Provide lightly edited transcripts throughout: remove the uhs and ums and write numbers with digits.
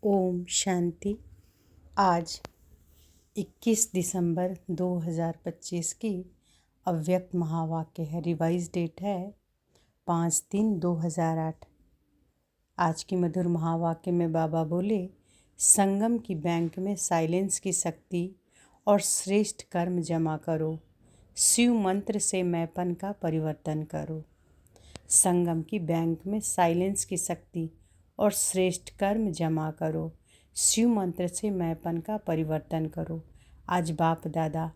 ओम शांति। आज 21 दिसंबर 2025 की अव्यक्त महावाक्य है। रिवाइज डेट है 5/3/2008। आज की मधुर महावाक्य में बाबा बोले, संगम की बैंक में साइलेंस की शक्ति और श्रेष्ठ कर्म जमा करो, शिव मंत्र से मैंपन का परिवर्तन करो। संगम की बैंक में साइलेंस की शक्ति और श्रेष्ठ कर्म जमा करो, शिव मंत्र से मैंपन का परिवर्तन करो। आज बाप दादा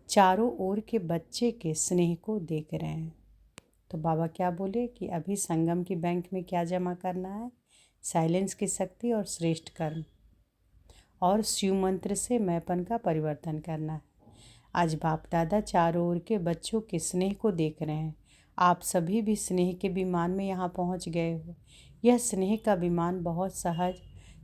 चारों ओर के बच्चे के स्नेह को देख रहे हैं। तो बाबा क्या बोले कि अभी संगम की बैंक में क्या जमा करना है? साइलेंस की शक्ति और श्रेष्ठ कर्म, और शिव मंत्र से मैंपन का परिवर्तन करना है। आज बाप दादा चारों ओर के बच्चों के स्नेह को देख रहे हैं। आप सभी भी स्नेह के विमान में यहाँ पहुँच गए हो। यह स्नेह का विमान बहुत सहज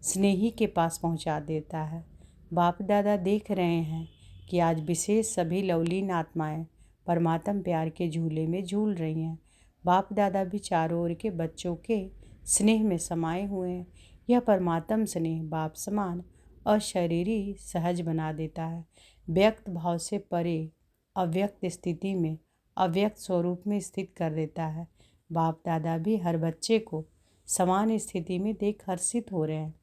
स्नेही के पास पहुँचा देता है। बाप दादा देख रहे हैं कि आज विशेष सभी लवलीन आत्माएं परमात्म प्यार के झूले में झूल रही हैं। बाप दादा भी चारों ओर के बच्चों के स्नेह में समाये हुए हैं। यह परमात्म स्नेह बाप समान अशरीरी सहज बना देता है। व्यक्त भाव से परे अव्यक्त स्थिति में अव्यक्त स्वरूप में स्थित कर देता है। बाप दादा भी हर बच्चे को समान स्थिति में देख हर्षित हो रहे हैं।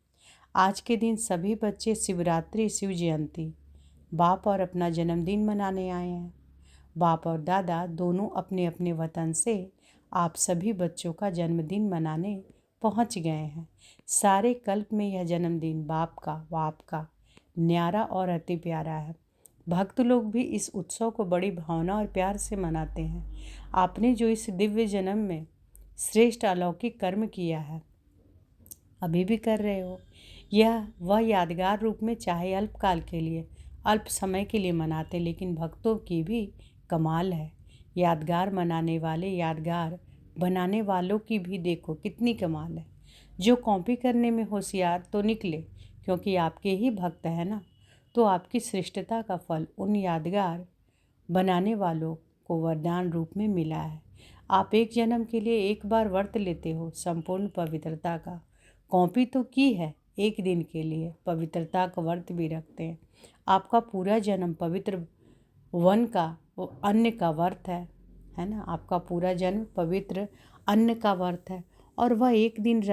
आज के दिन सभी बच्चे शिवरात्रि, शिव जयंती, बाप और अपना जन्मदिन मनाने आए हैं। बाप और दादा दोनों अपने अपने वतन से आप सभी बच्चों का जन्मदिन मनाने पहुंच गए हैं। सारे कल्प में यह जन्मदिन बाप का न्यारा और अति प्यारा है। भक्त लोग भी इस उत्सव को बड़ी भावना और प्यार से मनाते हैं। आपने जो इस दिव्य जन्म में श्रेष्ठ अलौकिक कर्म किया है, अभी भी कर रहे हो, यह वह यादगार रूप में चाहे अल्पकाल के लिए, अल्प समय के लिए मनाते, लेकिन भक्तों की भी कमाल है। यादगार मनाने वाले यादगार बनाने वालों की भी देखो कितनी कमाल है। जो कॉपी करने में होशियार तो निकले, क्योंकि आपके ही भक्त है ना। तो आपकी श्रेष्ठता का फल उन यादगार बनाने वालों को वरदान रूप में मिला है। आप एक जन्म के लिए एक बार व्रत लेते हो संपूर्ण पवित्रता का। कॉपी तो की है, एक दिन के लिए पवित्रता का व्रत भी रखते हैं। आपका पूरा जन्म पवित्र वन का अन्न का व्रत है ना। आपका पूरा जन्म पवित्र अन्न का व्रत है, और वह एक दिन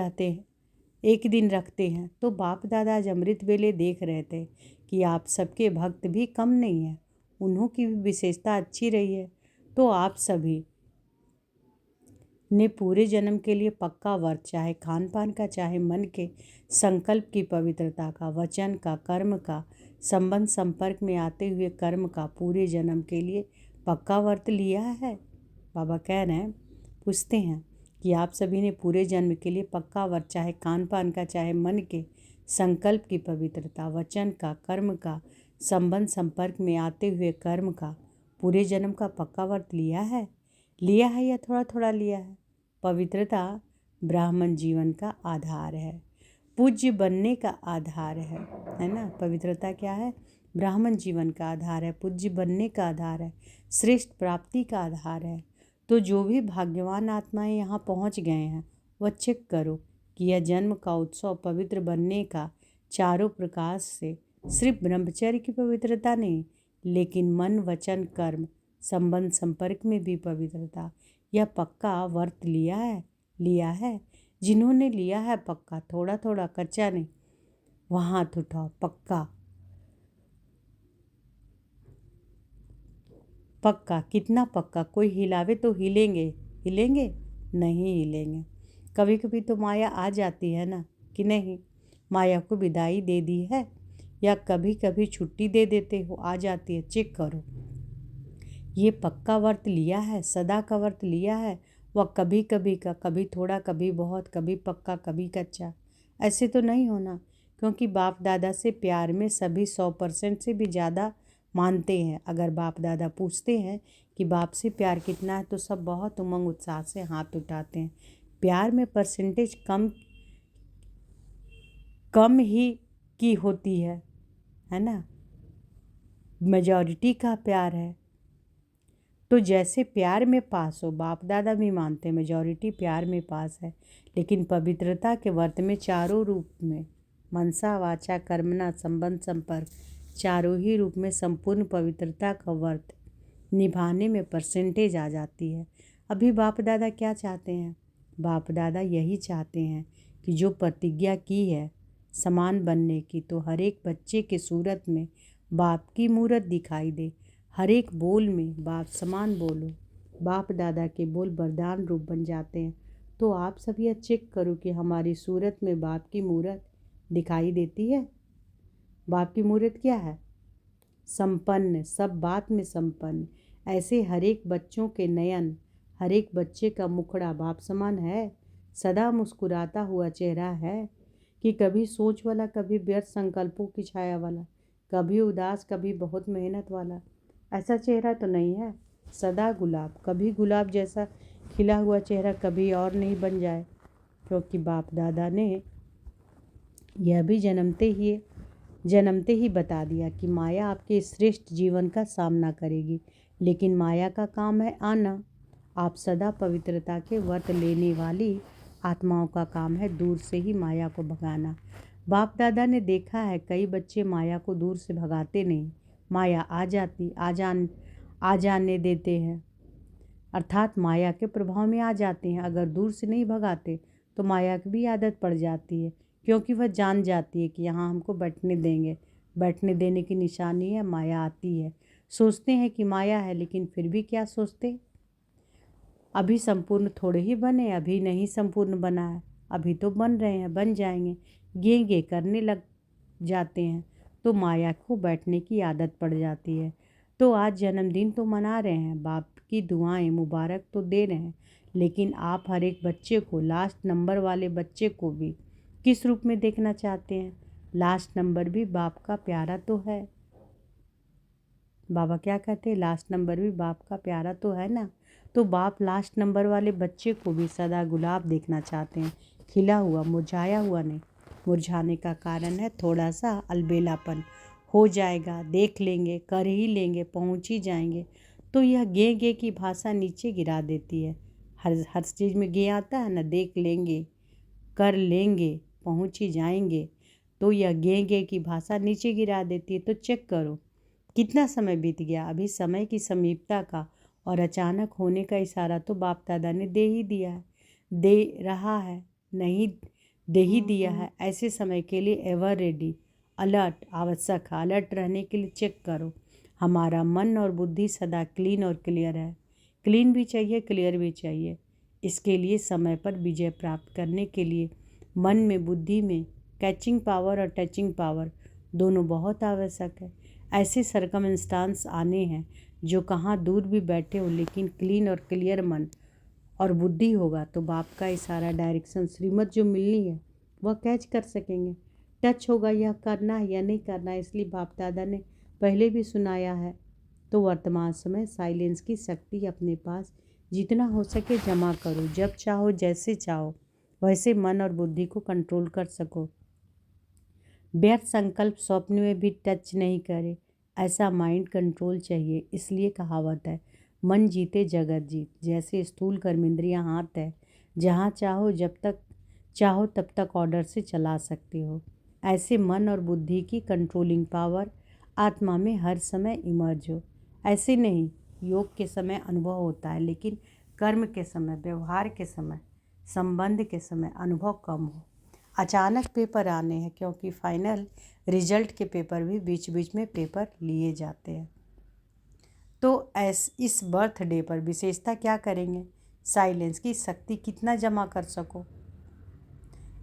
रखते हैं। तो बाप दादा आज अमृत वेले देख रहे थे कि आप सबके भक्त भी कम नहीं हैं, उन्हों की भी विशेषता अच्छी रही है। तो आप सभी ने पूरे जन्म के लिए पक्का व्रत, चाहे खान पान का, चाहे मन के संकल्प की पवित्रता का, वचन का, कर्म का, संबंध संपर्क में आते हुए कर्म का, पूरे जन्म के लिए पक्का व्रत लिया है। बाबा कह रहे हैं, पूछते हैं कि आप सभी ने पूरे जन्म के लिए पक्का व्रत, चाहे खान पान का, चाहे मन के संकल्प की पवित्रता, वचन का, कर्म का, संबंध संपर्क में आते हुए कर्म का, पूरे जन्म का पक्का व्रत लिया है या थोड़ा थोड़ा लिया है। पवित्रता ब्राह्मण जीवन का आधार है, पूज्य बनने का आधार है ना। पवित्रता क्या है? ब्राह्मण जीवन का आधार है, पूज्य बनने का आधार है, श्रेष्ठ प्राप्ति का आधार है। तो जो भी भाग्यवान आत्माएं यहाँ पहुँच गए हैं, वह चेक करो कि यह जन्म का उत्सव पवित्र बनने का चारों प्रकाश से सिर्फ ब्रह्मचर्य की पवित्रता नहीं, लेकिन मन, वचन, कर्म, संबंध संपर्क में भी पवित्रता, यह पक्का व्रत लिया है। जिन्होंने लिया है पक्का, थोड़ा थोड़ा कच्चा नहीं, वहाँ हाथ उठाओ। पक्का कितना पक्का? कोई हिलावे तो हिलेंगे नहीं हिलेंगे। कभी कभी तो माया आ जाती है ना, कि नहीं, माया को विदाई दे दी है, या कभी कभी छुट्टी दे देते हो, आ जाती है। चेक करो, ये पक्का व्रत लिया है, सदा का व्रत लिया है। वह कभी कभी का, कभी थोड़ा, कभी बहुत, कभी पक्का, कभी कच्चा, ऐसे तो नहीं होना। क्योंकि बाप दादा से प्यार में सभी 100% से भी ज़्यादा मानते हैं। अगर बाप दादा पूछते हैं कि बाप से प्यार कितना है, तो सब बहुत उमंग उत्साह से हाथ उठाते हैं। प्यार में परसेंटेज कम ही की होती है ना। मेजॉरिटी का प्यार है। तो जैसे प्यार में पास हो, बाप दादा भी मानते हैं मेजॉरिटी प्यार में पास है, लेकिन पवित्रता के व्रत में चारों रूप में मनसा वाचा कर्मणा संबंध संपर्क चारों ही रूप में संपूर्ण पवित्रता का व्रत निभाने में परसेंटेज आ जाती है। अभी बाप दादा क्या चाहते हैं? बाप दादा यही चाहते हैं कि जो प्रतिज्ञा की है समान बनने की, तो हर एक बच्चे के सूरत में बाप की मूरत दिखाई दे। हर एक बोल में बाप समान बोलो। बाप दादा के बोल वरदान रूप बन जाते हैं। तो आप सब यह चेक करो कि हमारी सूरत में बाप की मूरत दिखाई देती है। बाप की मूरत क्या है? संपन्न, सब बात में संपन्न। ऐसे हर एक बच्चों के नयन, हर एक बच्चे का मुखड़ा बाप समान है। सदा मुस्कुराता हुआ चेहरा है कि कभी सोच वाला, कभी व्यर्थ संकल्पों की छाया वाला, कभी उदास, कभी बहुत मेहनत वाला। ऐसा चेहरा तो नहीं है। सदा गुलाब, कभी गुलाब जैसा खिला हुआ चेहरा कभी और नहीं बन जाए, क्योंकि बाप दादा ने यह भी जन्मते ही बता दिया कि माया आपके श्रेष्ठ जीवन का सामना करेगी, लेकिन माया का काम है आना। आप सदा पवित्रता के व्रत लेने वाली आत्माओं का काम है दूर से ही माया को भगाना। बाप दादा ने देखा है कई बच्चे माया को दूर से भगाते नहीं, माया आ जाने देते हैं, अर्थात माया के प्रभाव में आ जाते हैं। अगर दूर से नहीं भगाते तो माया की भी आदत पड़ जाती है, क्योंकि वह जान जाती है कि यहाँ हमको बैठने देंगे। बैठने देने की निशानी है माया आती है। सोचते हैं कि माया है, लेकिन फिर भी क्या सोचते, अभी संपूर्ण थोड़े ही बने, अभी नहीं संपूर्ण बना है, अभी तो बन रहे हैं, बन जाएंगे। गे करने लग जाते हैं तो माया को बैठने की आदत पड़ जाती है। तो आज जन्मदिन तो मना रहे हैं, बाप की दुआएं मुबारक तो दे रहे हैं, लेकिन आप हर एक बच्चे को, लास्ट नंबर वाले बच्चे को भी किस रूप में देखना चाहते हैं? लास्ट नंबर भी बाप का प्यारा तो है। बाबा क्या कहते हैं? लास्ट नंबर भी बाप का प्यारा तो है ना। तो बाप लास्ट नंबर वाले बच्चे को भी सदा गुलाब देखना चाहते हैं, खिला हुआ, मुरझाया हुआ नहीं। मुरझाने का कारण है थोड़ा सा अलबेलापन। हो जाएगा, देख लेंगे, कर ही लेंगे, पहुंच ही जाएंगे। तो यह गे की भाषा नीचे गिरा देती है। हर चीज़ में गे आता है ना, देख लेंगे, कर लेंगे, पहुंच ही जाएंगे। तो यह गे की भाषा नीचे गिरा देती है। तो चेक करो कितना समय बीत गया। अभी समय की समीपता का और अचानक होने का इशारा तो बाप दादा ने दे ही दिया है, दे रहा है, नहीं दे ही दिया है। ऐसे समय के लिए एवर रेडी, अलर्ट आवश्यक है। अलर्ट रहने के लिए चेक करो हमारा मन और बुद्धि सदा क्लीन और क्लियर है। क्लीन भी चाहिए, क्लियर भी चाहिए। इसके लिए समय पर विजय प्राप्त करने के लिए मन में, बुद्धि में कैचिंग पावर और टचिंग पावर दोनों बहुत आवश्यक है। ऐसे सर्कमस्टांस आने हैं जो कहाँ दूर भी बैठे हो, लेकिन क्लीन और क्लियर मन और बुद्धि होगा तो बाप का इशारा, डायरेक्शन, श्रीमत जो मिलनी है वह कैच कर सकेंगे। टच होगा, यह करना है या नहीं करना है। इसलिए बाप दादा ने पहले भी सुनाया है। तो वर्तमान समय साइलेंस की शक्ति अपने पास जितना हो सके जमा करो। जब चाहो, जैसे चाहो वैसे मन और बुद्धि को कंट्रोल कर सको। व्यर्थ संकल्प स्वप्न में भी टच नहीं करे, ऐसा माइंड कंट्रोल चाहिए। इसलिए कहावत है, मन जीते जगत जीत। जैसे स्थूल कर्मेंद्रियां हाथ है, जहाँ चाहो जब तक चाहो तब तक ऑर्डर से चला सकते हो, ऐसे मन और बुद्धि की कंट्रोलिंग पावर आत्मा में हर समय इमर्ज हो। ऐसे नहीं योग के समय अनुभव होता है, लेकिन कर्म के समय, व्यवहार के समय, संबंध के समय अनुभव कम हो। अचानक पेपर आने हैं, क्योंकि फाइनल रिजल्ट के पेपर भी बीच बीच में पेपर लिए जाते हैं। तो इस बर्थडे पर विशेषता क्या करेंगे? साइलेंस की शक्ति कितना जमा कर सको।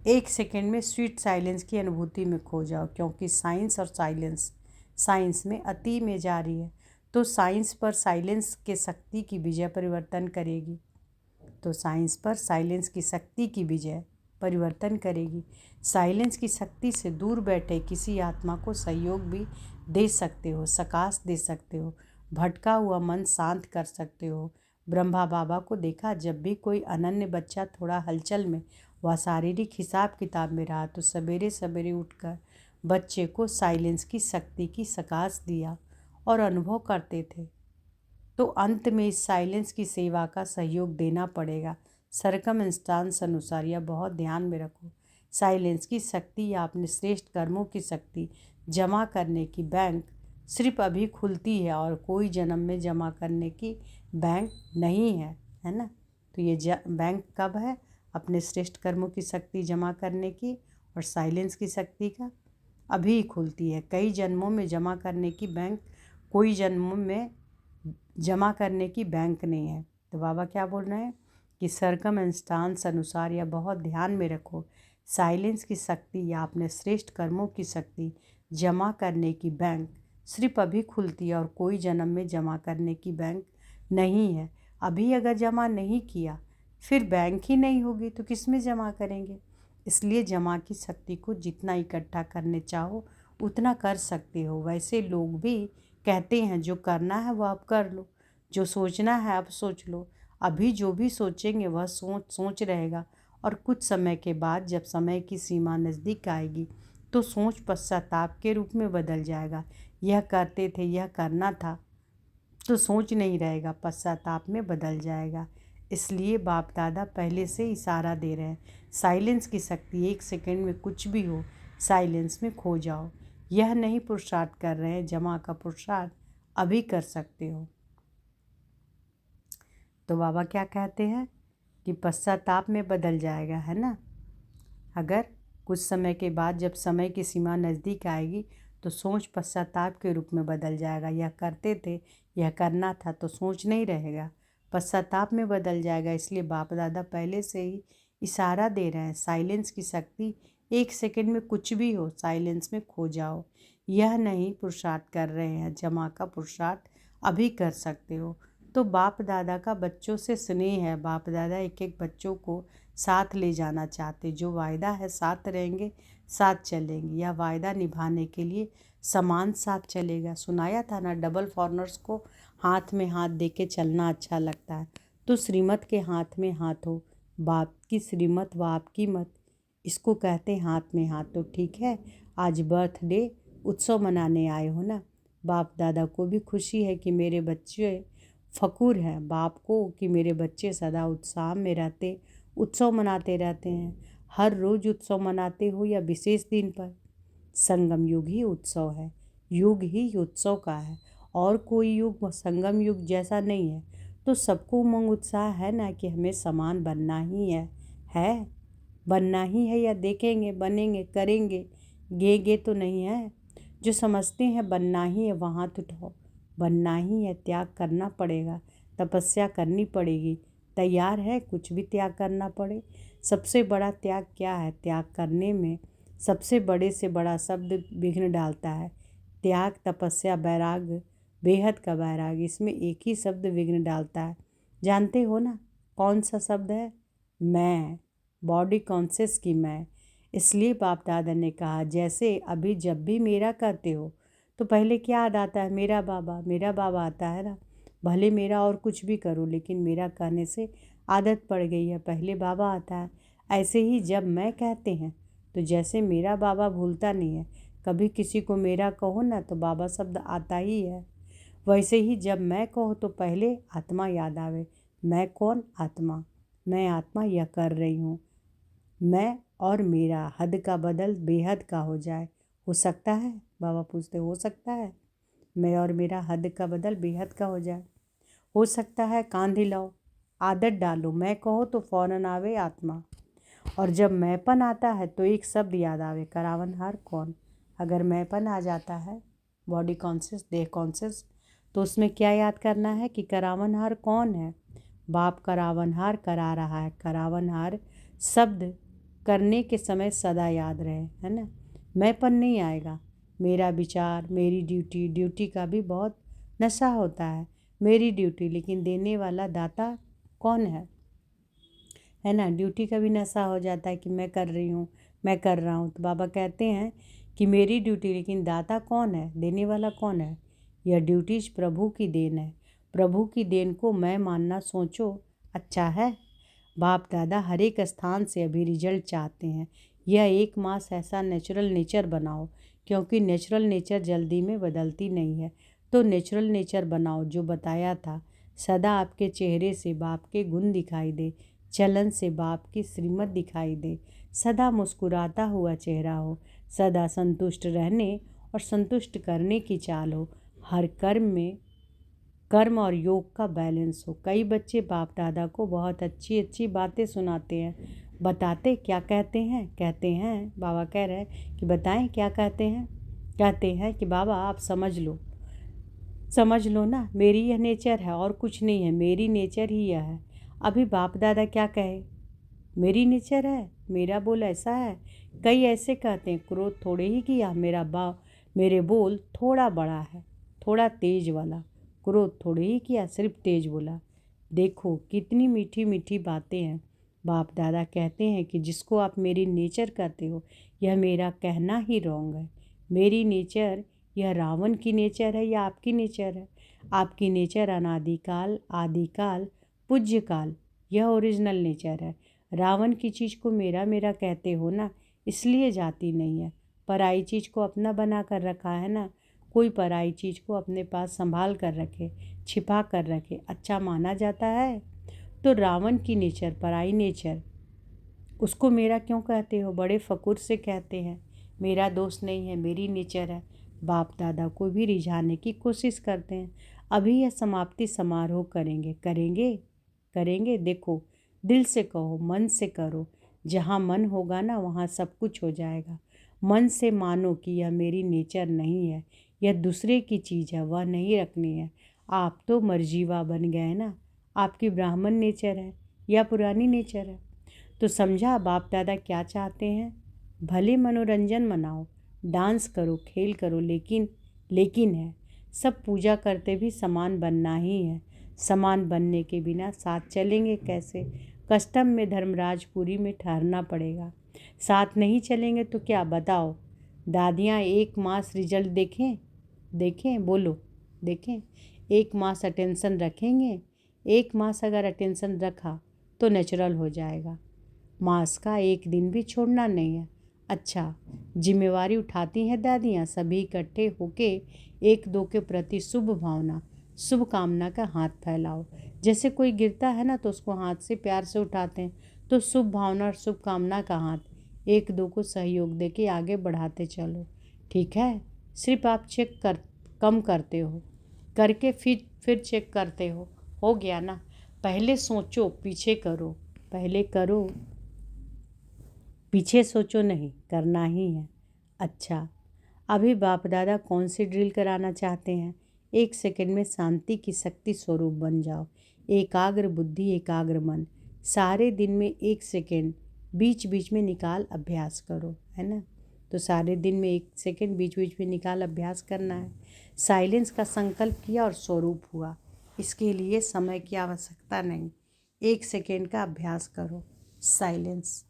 1 सेकेंड में स्वीट साइलेंस की अनुभूति में खो जाओ, क्योंकि साइंस और साइलेंस साइंस में अति में जारी है। तो साइंस पर साइलेंस के शक्ति की विजय परिवर्तन करेगी। तो साइंस पर साइलेंस की शक्ति की विजय परिवर्तन करेगी। साइलेंस की शक्ति से दूर बैठे किसी आत्मा को सहयोग भी दे सकते हो, सकाश दे सकते हो, भटका हुआ मन शांत कर सकते हो। ब्रह्मा बाबा को देखा, जब भी कोई अनन्य बच्चा थोड़ा हलचल में व शारीरिक हिसाब किताब में रहा तो सवेरे सवेरे उठकर बच्चे को साइलेंस की शक्ति की सकाश दिया और अनुभव करते थे। तो अंत में इस साइलेंस की सेवा का सहयोग देना पड़ेगा। सरकमस्टांस अनुसार यह बहुत ध्यान में रखो। साइलेंस की शक्ति या अपने श्रेष्ठ कर्मों की शक्ति जमा करने की बैंक सिर्फ अभी खुलती है और कोई जन्म में जमा करने की बैंक नहीं है ना। तो ये बैंक कब है? अपने श्रेष्ठ कर्मों की शक्ति जमा करने की और साइलेंस की शक्ति का अभी खुलती है। कई जन्मों में जमा करने की बैंक, कोई जन्मों में जमा करने की बैंक नहीं है। तो बाबा क्या बोल रहे हैं कि सर्कमस्टांस अनुसार या बहुत ध्यान में रखो, साइलेंस की शक्ति या अपने श्रेष्ठ कर्मों की शक्ति जमा करने की बैंक सिर्फ अभी खुलती है और कोई जन्म में जमा करने की बैंक नहीं है। अभी अगर जमा नहीं किया फिर बैंक ही नहीं होगी तो किस में जमा करेंगे। इसलिए जमा की शक्ति को जितना इकट्ठा करने चाहो उतना कर सकते हो। वैसे लोग भी कहते हैं जो करना है वह अब कर लो, जो सोचना है अब सोच लो। अभी जो भी सोचेंगे वह सोच रहेगा और कुछ समय के बाद जब समय की सीमा नज़दीक आएगी तो सोच पश्चाताप के रूप में बदल जाएगा। यह करते थे, यह करना था, तो सोच नहीं रहेगा, पश्चाताप में बदल जाएगा। इसलिए बाप दादा पहले से इशारा दे रहे हैं, साइलेंस की शक्ति 1 सेकंड में कुछ भी हो साइलेंस में खो जाओ। यह नहीं पुरुषार्थ कर रहे हैं, जमा का पुरुषार्थ अभी कर सकते हो। तो बाबा क्या कहते हैं कि पश्चाताप में बदल जाएगा, है ना। अगर कुछ समय के बाद जब समय की सीमा नज़दीक आएगी तो सोच पश्चाताप के रूप में बदल जाएगा। यह करते थे, यह करना था, तो सोच नहीं रहेगा, पश्चाताप में बदल जाएगा। इसलिए बाप दादा पहले से ही इशारा दे रहे हैं, साइलेंस की शक्ति 1 सेकंड में कुछ भी हो साइलेंस में खो जाओ। यह नहीं पुरुषार्थ कर रहे हैं, जमा का पुरुषार्थ अभी कर सकते हो। तो बाप दादा का बच्चों से स्नेह है। बाप दादा एक एक बच्चों को साथ ले जाना चाहते। जो वायदा है साथ रहेंगे, साथ चलेंगे। यह वायदा निभाने के लिए समान साथ चलेगा। सुनाया था ना, डबल फॉरनर्स को हाथ में हाथ दे के चलना अच्छा लगता है। तो श्रीमत के हाथ में हाथ हो, बाप की श्रीमत व आपकी मत, इसको कहते हाथ में हाथ। तो ठीक है, आज बर्थडे उत्सव मनाने आए हो ना। बाप दादा को भी खुशी है कि मेरे बच्चे, फ़खुर है बाप को कि मेरे बच्चे सदा उत्साह में रहते, उत्सव मनाते रहते हैं। हर रोज़ उत्सव मनाते हो या विशेष दिन पर, संगम युग ही उत्सव है, युग ही उत्सव का है। और कोई युग संगम युग जैसा नहीं है। तो सबको उमंग उत्साह है ना कि हमें समान बनना ही है बनना ही है, या देखेंगे बनेंगे करेंगे गे तो नहीं है। जो समझते हैं बनना ही है वहाँ तो उठाओ, बनना ही है, त्याग करना पड़ेगा, तपस्या करनी पड़ेगी। तैयार है कुछ भी त्याग करना पड़े। सबसे बड़ा त्याग क्या है? त्याग करने में सबसे बड़े से बड़ा शब्द विघ्न डालता है। त्याग, तपस्या, वैराग्य, बेहद का वैराग्य, इसमें एक ही शब्द विघ्न डालता है। जानते हो ना कौन सा शब्द है? मैं, बॉडी कॉन्शियस की मैं। इसलिए बाप दादा ने कहा जैसे अभी जब भी मेरा कहते हो तो पहले क्या याद आता है? मेरा बाबा आता है ना। भले मेरा और कुछ भी करो लेकिन मेरा कहने से आदत पड़ गई है, पहले बाबा आता है। ऐसे ही जब मैं कहते हैं तो जैसे मेरा बाबा भूलता नहीं है, कभी किसी को मेरा कहो ना तो बाबा शब्द आता ही है। वैसे ही जब मैं कहो तो पहले आत्मा याद आवे। मैं कौन? आत्मा। मैं आत्मा यह कर रही हूँ। मैं और मेरा हद का बदल बेहद का हो जाए। हो सकता है? बाबा पूछते, हो सकता है मैं और मेरा हद का बदल बेहद का हो जाए? हो सकता है। कान हिलाओ, आदत डालो, मैं कहो तो फौरन आवे आत्मा। और जब मैंपन आता है तो एक शब्द याद आवे, करावनहार कौन। अगर मैंपन आ जाता है, बॉडी कॉन्शियस, देह कॉन्शियस, तो उसमें क्या याद करना है कि करावनहार कौन है? बाप करावनहार करा रहा है। करावनहार शब्द करने के समय सदा याद रहे, है ना। मैंपन नहीं आएगा। मेरा विचार, मेरी ड्यूटी, ड्यूटी का भी बहुत नशा होता है। मेरी ड्यूटी, लेकिन देने वाला दाता कौन है ना। ड्यूटी का भी नशा हो जाता है कि मैं कर रही हूँ, मैं कर रहा हूँ। तो बाबा कहते हैं कि मेरी ड्यूटी, लेकिन दाता कौन है? देने वाला कौन है? यह ड्यूटीज प्रभु की देन है। प्रभु की देन को मैं मानना सोचो अच्छा है। बाप दादा हर एक स्थान से अभी रिजल्ट चाहते हैं। यह 1 मास ऐसा नेचुरल नेचर बनाओ, क्योंकि नेचुरल नेचर जल्दी में बदलती नहीं है। तो नेचुरल नेचर बनाओ जो बताया था। सदा आपके चेहरे से बाप के गुण दिखाई दे, चलन से बाप की श्रीमत दिखाई दे, सदा मुस्कुराता हुआ चेहरा हो, सदा संतुष्ट रहने और संतुष्ट करने की चाल हो, हर कर्म में कर्म और योग का बैलेंस हो। कई बच्चे बाप दादा को बहुत अच्छी अच्छी बातें सुनाते हैं, बताते क्या कहते हैं, कहते हैं बाबा कह रहे हैं कि बताएं क्या कहते हैं, कहते हैं कि बाबा आप समझ लो ना, मेरी यह नेचर है और कुछ नहीं है, मेरी नेचर ही यह है। अभी बाप दादा क्या कहे, मेरी नेचर है, मेरा बोल ऐसा है। कई ऐसे कहते हैं क्रोध थोड़े ही किया, मेरे बोल थोड़ा बड़ा है, थोड़ा तेज वाला, क्रोध थोड़े ही किया, सिर्फ तेज बोला। देखो कितनी मीठी मीठी बातें हैं। बाप दादा कहते हैं कि जिसको आप मेरी नेचर कहते हो, यह मेरा कहना ही रॉन्ग है। मेरी नेचर यह रावण की नेचर है या आपकी नेचर है? आपकी नेचर अनादिकाल, आदिकाल, पूज्य काल, यह ओरिजिनल नेचर है। रावण की चीज़ को मेरा मेरा कहते हो ना, इसलिए जाती नहीं है। पराई चीज़ को अपना बना कर रखा है ना। कोई पराई चीज़ को अपने पास संभाल कर रखे, छिपा कर रखे, अच्छा माना जाता है? तो रावण की नेचर, पराई नेचर, उसको मेरा क्यों कहते हो? बड़े फ़कुर से कहते हैं। मेरा दोस्त नहीं है, मेरी नेचर है। बाप दादा को भी रिझाने की कोशिश करते हैं। अभी यह समाप्ति समारोह करेंगे, करेंगे, करेंगे। देखो दिल से कहो, मन से करो। जहाँ मन होगा ना वहाँ सब कुछ हो जाएगा। मन से मानो कि यह मेरी नेचर नहीं है, यह दूसरे की चीज़ है, वह नहीं रखनी है। आप तो मर्जीवा बन गए ना। आपकी ब्राह्मण नेचर है या पुरानी नेचर है? तो समझा बाप दादा क्या चाहते हैं? भले मनोरंजन मनाओ, डांस करो, खेल करो, लेकिन है सब पूजा करते भी समान बनना ही है। समान बनने के बिना साथ चलेंगे कैसे? कस्टम में धर्मराजपुरी में ठहरना पड़ेगा। साथ नहीं चलेंगे तो क्या बताओ? दादियाँ एक मास रिजल्ट देखें, देखें, बोलो देखें। एक मास अटेंशन रखेंगे। एक मास अगर अटेंशन रखा तो नेचुरल हो जाएगा। मास का एक दिन भी छोड़ना नहीं है। अच्छा, जिम्मेवारी उठाती हैं दादियाँ, सभी इकट्ठे होके एक दो के प्रति शुभ भावना, शुभ कामना का हाथ फैलाओ। जैसे कोई गिरता है ना तो उसको हाथ से प्यार से उठाते हैं, तो शुभ भावना और शुभ कामना का हाथ एक दो को सहयोग देके आगे बढ़ाते चलो। ठीक है? सिर्फ आप कम करते हो, करके फिर चेक करते हो गया ना? पहले सोचो, पीछे करो। पहले करो, पीछे सोचो नहीं, करना ही है। अच्छा, अभी बाप दादा कौन सी ड्रिल कराना चाहते हैं? 1 सेकंड में शांति की शक्ति स्वरूप बन जाओ। एकाग्र बुद्धि, एकाग्र मन। सारे दिन में 1 सेकंड बीच बीच में निकाल अभ्यास करो, है ना? तो सारे दिन में 1 सेकंड बीच बीच में निकाल अभ्यास करना है। साइलेंस का संकल्प किया और स्वरूप हुआ। इसके लिए समय की आवश्यकता नहीं। 1 सेकंड का अभ्यास करो, साइलेंस।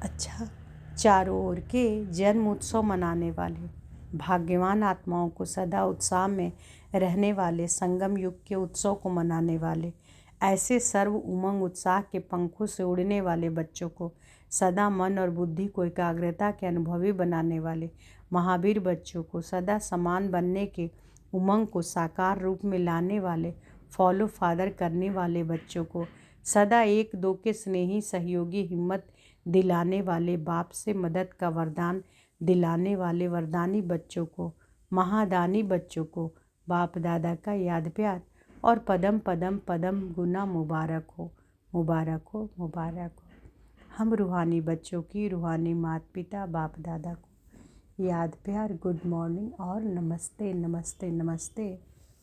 अच्छा, चारों ओर के जन्म उत्सव मनाने वाले, भाग्यवान आत्माओं को सदा उत्साह में रहने वाले, संगम युग के उत्सव को मनाने वाले, ऐसे सर्व उमंग उत्साह के पंखों से उड़ने वाले बच्चों को, सदा मन और बुद्धि को एकाग्रता के अनुभवी बनाने वाले महावीर बच्चों को, सदा समान बनने के उमंग को साकार रूप में लाने वाले, फॉलो फादर करने वाले बच्चों को, सदा एक दो के स्नेही सहयोगी हिम्मत दिलाने वाले, बाप से मदद का वरदान दिलाने वाले वरदानी बच्चों को, महादानी बच्चों को बाप दादा का याद प्यार और पदम पदम पदम गुना मुबारक हो, मुबारक हो, मुबारक हो। हम रूहानी बच्चों की, रूहानी माता पिता बाप दादा को याद प्यार, गुड मॉर्निंग और नमस्ते, नमस्ते, नमस्ते।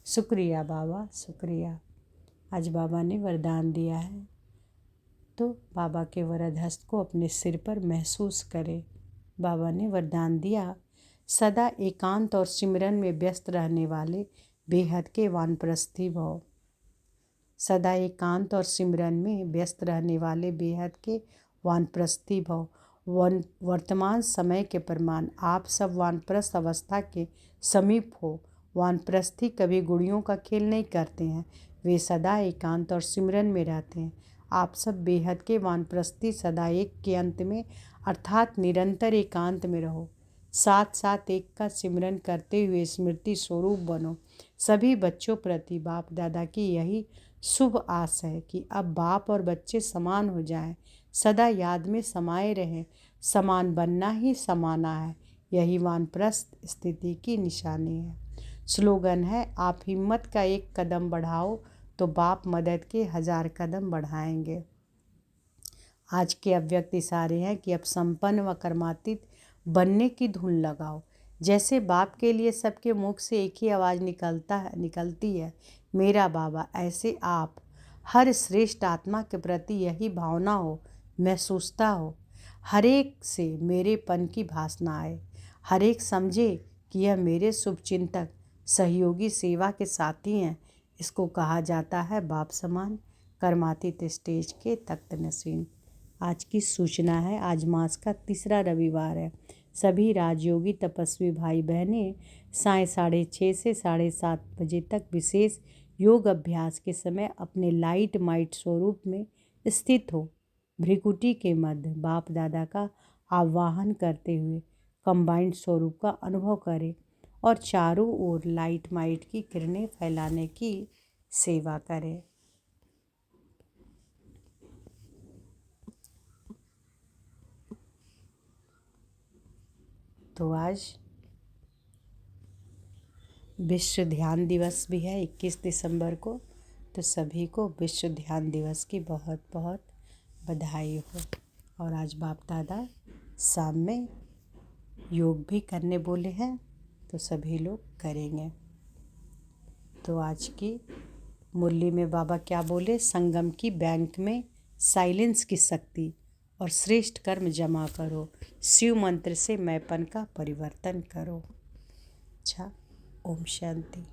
शुक्रिया बाबा, शुक्रिया। आज बाबा ने वरदान दिया है तो बाबा के वरद हस्त को अपने सिर पर महसूस करें। बाबा ने वरदान दिया, सदा एकांत और सिमरन में व्यस्त रहने वाले बेहद के वानप्रस्थी भव। सदा एकांत और सिमरन में व्यस्त रहने वाले बेहद के वानप्रस्थी भव। वर्तमान समय के प्रमाण, आप सब वानप्रस्थ अवस्था के समीप हो। वानप्रस्थी कभी गुड़ियों का खेल नहीं करते हैं, वे सदा एकांत और सिमरन में रहते हैं। आप सब बेहद के वानप्रस्थी सदा एक के अंत में अर्थात निरंतर एकांत में रहो। साथ साथ एक का सिमरन करते हुए स्मृति स्वरूप बनो। सभी बच्चों प्रति बाप दादा की यही शुभ आस है कि अब बाप और बच्चे समान हो जाएं, सदा याद में समाये रहें। समान बनना ही समाना है, यही वानप्रस्थ स्थिति की निशानी है। स्लोगन है, आप हिम्मत का एक कदम बढ़ाओ तो बाप मदद के 1000 कदम बढ़ाएंगे। आज के अव्यक्त इशारे हैं कि अब संपन्न व कर्मातीत बनने की धुन लगाओ। जैसे बाप के लिए सबके मुख से एक ही आवाज़ निकलती है, मेरा बाबा, ऐसे आप हर श्रेष्ठ आत्मा के प्रति यही भावना हो, महसूसता हो। हर एक से मेरेपन की भासना आए। हर एक समझे कि यह मेरे शुभचिंतक सहयोगी सेवा के साथी हैं। इसको कहा जाता है बाप समान कर्मातीत स्टेज के तख्त नशीन। आज की सूचना है, आज मास का तीसरा रविवार है। सभी राजयोगी तपस्वी भाई बहनें साय 6:30 से 7:30 बजे तक विशेष योग अभ्यास के समय अपने लाइट माइट स्वरूप में स्थित हो। भ्रिकुटी के मध्य बाप दादा का आवाहन करते हुए कंबाइंड स्वरूप का अनुभव करें और चारों ओर लाइट माइट की किरणें फैलाने की सेवा करें। तो आज विश्व ध्यान दिवस भी है 21 दिसंबर को, तो सभी को विश्व ध्यान दिवस की बहुत बहुत बधाई हो। और आज बाप दादा शाम में योग भी करने बोले हैं, तो सभी लोग करेंगे। तो आज की मुरली में बाबा क्या बोले, संगम की बैंक में साइलेंस की शक्ति और श्रेष्ठ कर्म जमा करो, शिव मंत्र से मैपन का परिवर्तन करो। अच्छा, ओम शांति।